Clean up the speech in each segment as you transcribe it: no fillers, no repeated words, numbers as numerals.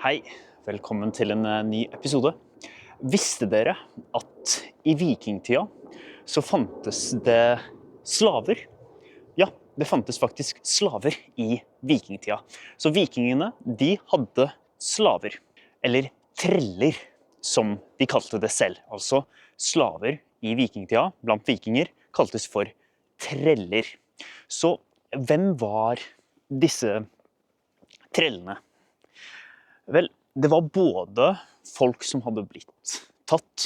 Hei, velkommen til en ny episode. Visste dere at i vikingtida så fantes det slaver? Ja, det fantes faktisk slaver i vikingtida. Så vikingene, de hadde slaver, eller treller, som de kalte det selv. Altså slaver i vikingtida, blant vikinger, kaltes for treller. Så hvem var disse trellene? Vel, det var både folk som hadde blitt tatt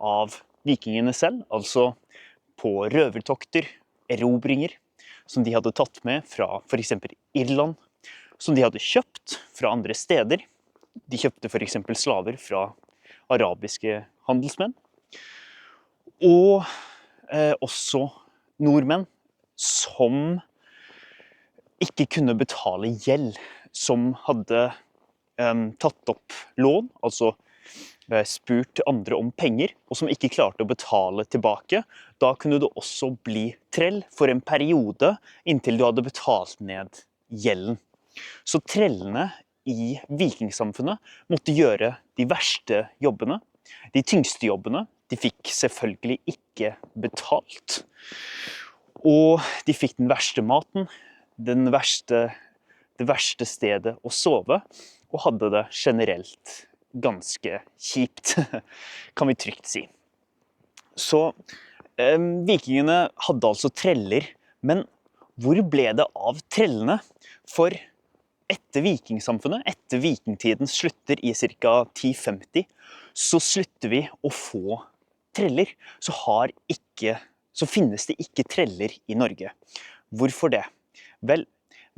av vikingene selv, altså på røvertokter, erobringer, som de hadde tatt med fra for eksempel Irland, som de hadde kjøpt fra andre steder. De kjøpte for eksempel slaver fra arabiske handelsmenn, og også nordmenn som ikke kunne betale gjeld, som hadde tatt opp lån, altså spurt andre om penger, og som ikke klarte å betale tilbake. Da kunne du også bli trell for en periode inntil du hadde betalt ned gjelden. Så trellene i vikingsamfunnet måtte gjøre de verste jobbene, de tyngste jobbene. De fikk selvfølgelig ikke betalt, og de fikk den verste maten, det verste stedet å sove, og hadde det generelt ganske kjipt, kan vi trygt si. Så vikingene hadde altså treller, men hvor ble det av trellene? For etter vikingsamfunnet, etter vikingtiden slutter i ca. 1050, så slutter vi å få treller. Så finnes det ikke treller i Norge. Hvorfor det? Vel,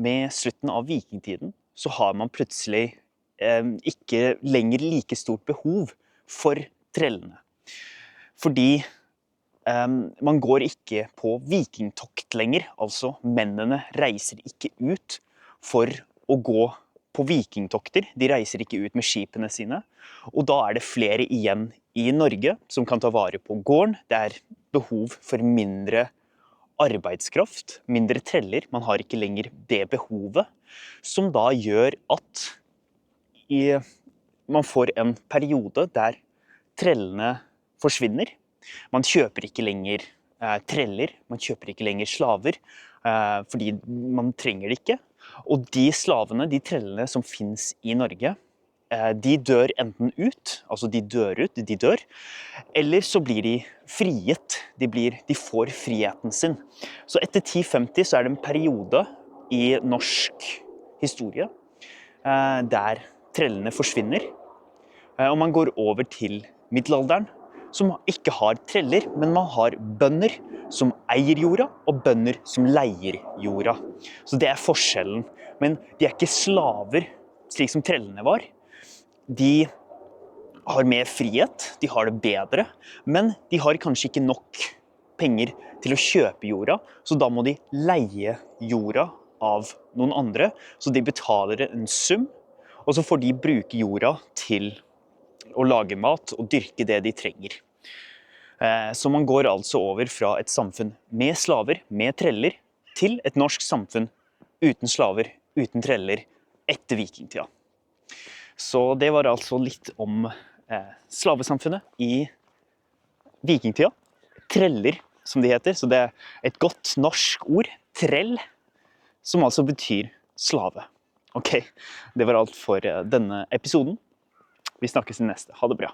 med slutten av vikingtiden så har man plutselig ikke lenger like stort behov for trellene. Fordi man går ikke på vikingtokt lenger, altså mennene reiser ikke ut for å gå på vikingtokter. De reiser ikke ut med skipene sine, og da er det flere igjen i Norge som kan ta vare på gården. Det er behov for mindre arbeidskraft, mindre treller. Man har ikke lenger det behovet, som da gjør at man får en periode der trellene forsvinner. Man kjøper ikke lenger treller, man kjøper ikke lenger slaver, fordi man trenger det ikke. Og de slavene, de trellene som finnes i Norge, de dør enten ut, altså de dør, eller så blir de friet, de får friheten sin. Så etter 1050 så er det en periode i norsk historie der trellene forsvinner, og man går over til middelalderen, som ikke har treller, men man har bønder som eier jorda, og bønder som leier jorda. Så det er forskjellen. Men de er ikke slaver, slik som trellene var. De har mer frihet, de har det bedre, men de har kanskje ikke nok penger til å kjøpe jorda, så da må de leie jorda av noen andre, så de betaler en sum, og så får de bruke jorda til å lage mat og dyrke det de trenger. Så man går altså over fra et samfunn med slaver, med treller, til et norsk samfunn uten slaver, uten treller, etter vikingtida. Så det var altså litt om slavesamfunnet i vikingtida. Treller, som de heter, så det er et godt norsk ord, trell, som altså betyr slave. Ok, det var alt for denne episoden. Vi snakkes i neste. Ha det bra.